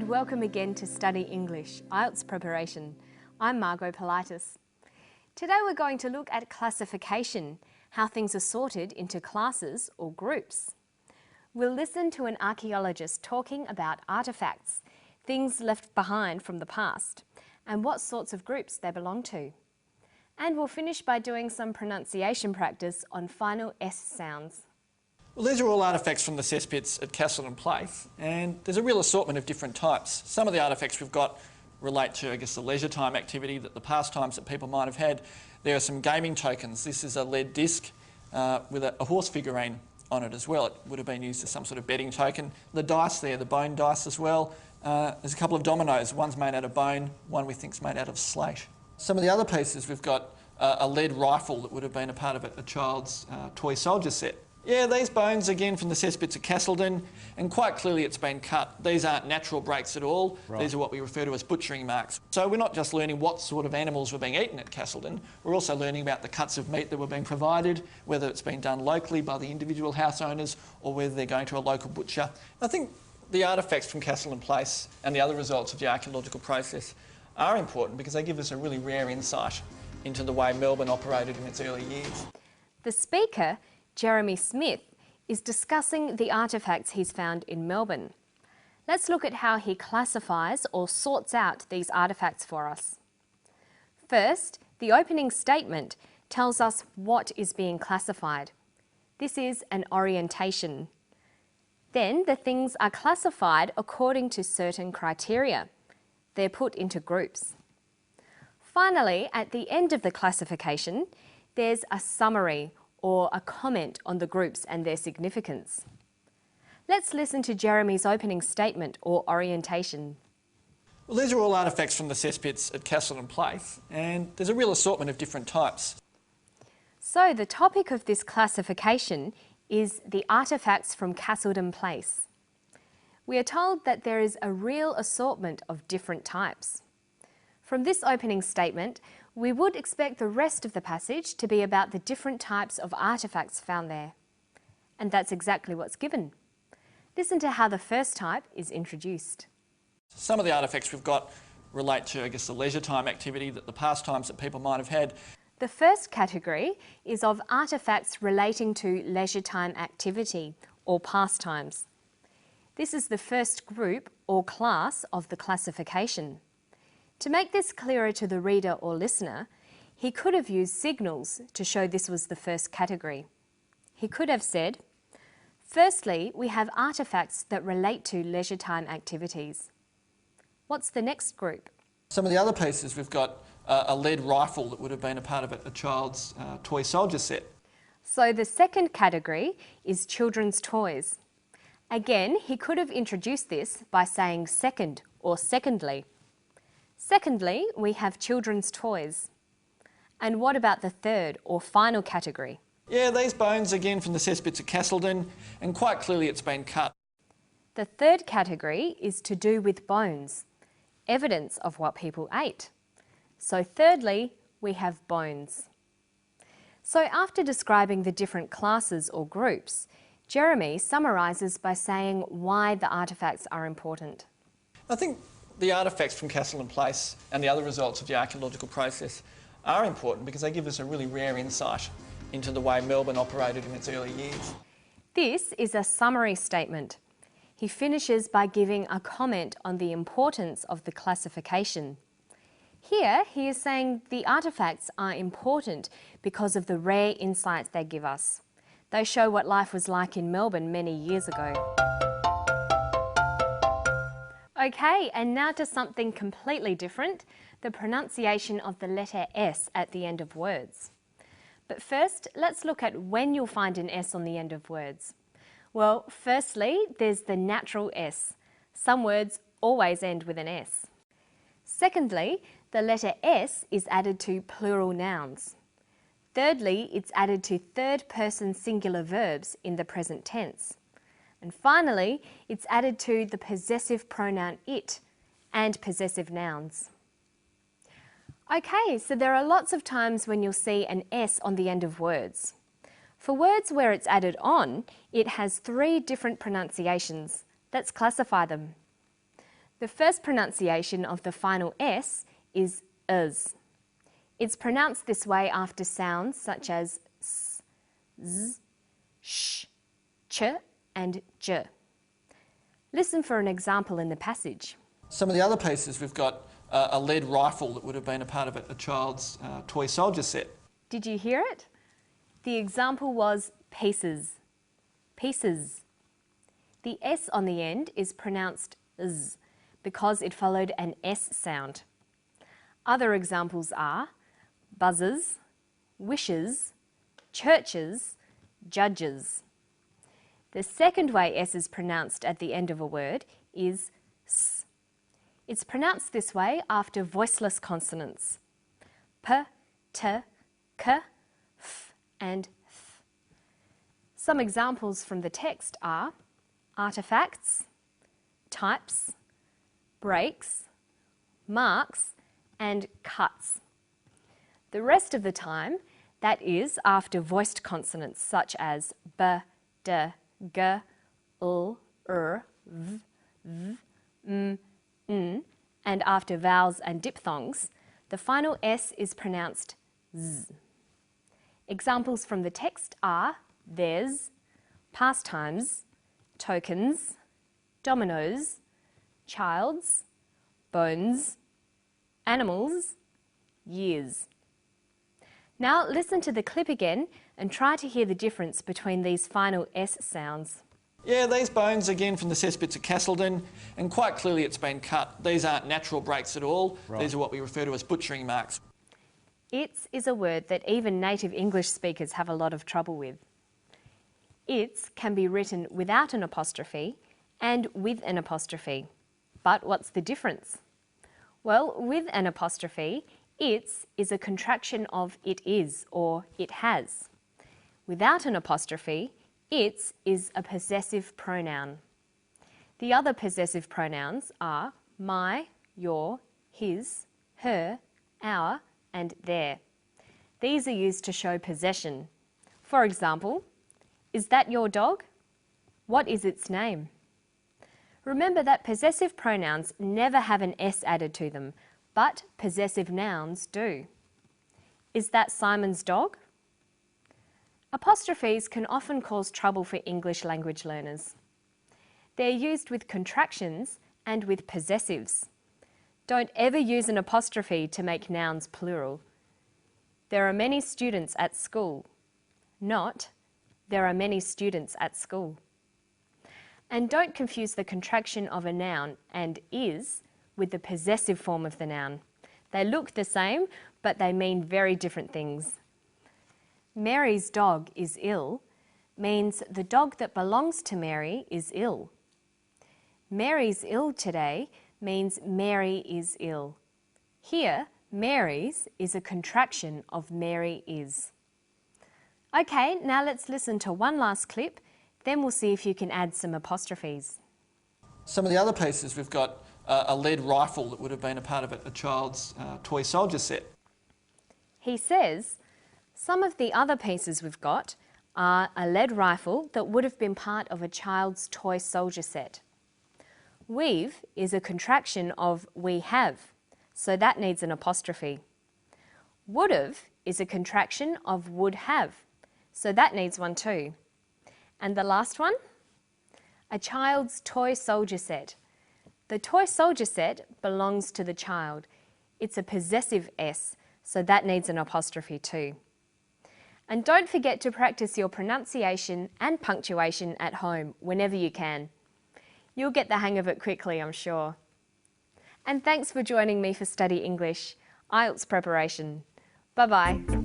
and welcome again to Study English, IELTS Preparation. I'm Margot Politis. Today we're going to look at classification, how things are sorted into classes or groups. We'll listen to an archaeologist talking about artefacts, things left behind from the past, and what sorts of groups they belong to. And we'll finish by doing some pronunciation practice on final S sounds. Well, these are all artefacts from the cesspits at Castleton Place, and there's a real assortment of different types. Some of the artefacts we've got relate to, the leisure time activity, the pastimes that people might have had. There are some gaming tokens. This is a lead disc with a horse figurine on it as well. It would have been used as some sort of betting token. The dice there, the bone dice as well. There's a couple of dominoes. One's made out of bone, one we think's made out of slate. Some of the other pieces, we've got a lead rifle that would have been a part of a child's toy soldier set. Yeah, these bones again from the cesspits at Castleton, and quite clearly it's been cut. These aren't natural breaks at all. Right. These are what we refer to as butchering marks. So we're not just learning what sort of animals were being eaten at Castleton, we're also learning about the cuts of meat that were being provided, whether it's been done locally by the individual house owners or whether they're going to a local butcher. I think the artefacts from Castleton Place and the other results of the archaeological process are important because they give us a really rare insight into the way Melbourne operated in its early years. The speaker, Jeremy Smith, is discussing the artefacts he's found in Melbourne. Let's look at how he classifies or sorts out these artefacts for us. First, the opening statement tells us what is being classified. This is an orientation. Then the things are classified according to certain criteria. They're put into groups. Finally, at the end of the classification, there's a summary or a comment on the groups and their significance. Let's listen to Jeremy's opening statement or orientation. Well, these are all artefacts from the cesspits at Castleton Place, and there's a real assortment of different types. So the topic of this classification is the artefacts from Castleton Place. We are told that there is a real assortment of different types. From this opening statement, we would expect the rest of the passage to be about the different types of artefacts found there. And that's exactly what's given. Listen to how the first type is introduced. Some of the artefacts we've got relate to, the leisure time activity, the pastimes that people might have had. The first category is of artefacts relating to leisure time activity or pastimes. This is the first group or class of the classification. To make this clearer to the reader or listener, he could have used signals to show this was the first category. He could have said, firstly, we have artefacts that relate to leisure time activities. What's the next group? Some of the other pieces, we've got a lead rifle that would have been a part of a child's toy soldier set. So the second category is children's toys. Again, he could have introduced this by saying second or secondly. Secondly, we have children's toys. And what about the third or final category? Yeah, these bones again from the cesspits at Castleton, and quite clearly it's been cut. The third category is to do with bones, evidence of what people ate. So thirdly, we have bones. So after describing the different classes or groups, Jeremy summarises by saying why the artefacts are important. I think the artefacts from Castleton Place and the other results of the archaeological process are important because they give us a really rare insight into the way Melbourne operated in its early years. This is a summary statement. He finishes by giving a comment on the importance of the classification. Here he is saying the artefacts are important because of the rare insights they give us. They show what life was like in Melbourne many years ago. Okay, and now to something completely different, the pronunciation of the letter S at the end of words. But first, let's look at when you'll find an S on the end of words. Well, firstly, there's the natural S. Some words always end with an S. Secondly, the letter S is added to plural nouns. Thirdly, it's added to third-person singular verbs in the present tense. And finally, it's added to the possessive pronoun it and possessive nouns. Okay, so there are lots of times when you'll see an S on the end of words. For words where it's added on, it has 3 different pronunciations. Let's classify them. The first pronunciation of the final S is "uz". It's pronounced this way after sounds such as s, z, sh, ch and j. Listen for an example in the passage. Some of the other pieces, we've got a lead rifle that would have been a part of a child's toy soldier set. Did you hear it? The example was pieces. Pieces. The S on the end is pronounced z because it followed an S sound. Other examples are buzzers, wishes, churches, judges. The second way S is pronounced at the end of a word is s. It's pronounced this way after voiceless consonants. P, t, k, f and th. Some examples from the text are artifacts, types, breaks, marks and cuts. The rest of the time, that is after voiced consonants such as b, d, g, l, v, m, n, and after vowels and diphthongs, the final S is pronounced z. Examples from the text are theirs, pastimes, tokens, dominoes, child's, bones, animals, years. Now listen to the clip again and try to hear the difference between these final S sounds. Yeah, these bones again from the cesspits at Castleton, and quite clearly it's been cut. These aren't natural breaks at all. Right. These are what we refer to as butchering marks. Its is a word that even native English speakers have a lot of trouble with. Its can be written without an apostrophe and with an apostrophe. But what's the difference? Well, with an apostrophe, its is a contraction of it is or it has. Without an apostrophe, its is a possessive pronoun. The other possessive pronouns are my, your, his, her, our, and their. These are used to show possession. For example, is that your dog? What is its name? Remember that possessive pronouns never have an S added to them, but possessive nouns do. Is that Simon's dog? Apostrophes can often cause trouble for English language learners. They're used with contractions and with possessives. Don't ever use an apostrophe to make nouns plural. There are many students at school. Not, there are many students at school. And don't confuse the contraction of a noun and is with the possessive form of the noun. They look the same, but they mean very different things. Mary's dog is ill means the dog that belongs to Mary is ill. Mary's ill today means Mary is ill. Here, Mary's is a contraction of Mary is. Okay, now let's listen to one last clip, then we'll see if you can add some apostrophes. Some of the other pieces, we've got a lead rifle that would have been a part of a child's toy soldier set. He says, some of the other pieces we've got are a lead rifle that would have been part of a child's toy soldier set. We've is a contraction of we have, so that needs an apostrophe. Would've is a contraction of would have, so that needs one too. And the last one? A child's toy soldier set. The toy soldier set belongs to the child. It's a possessive S, so that needs an apostrophe too. And don't forget to practice your pronunciation and punctuation at home whenever you can. You'll get the hang of it quickly, I'm sure. And thanks for joining me for Study English, IELTS preparation. Bye-bye.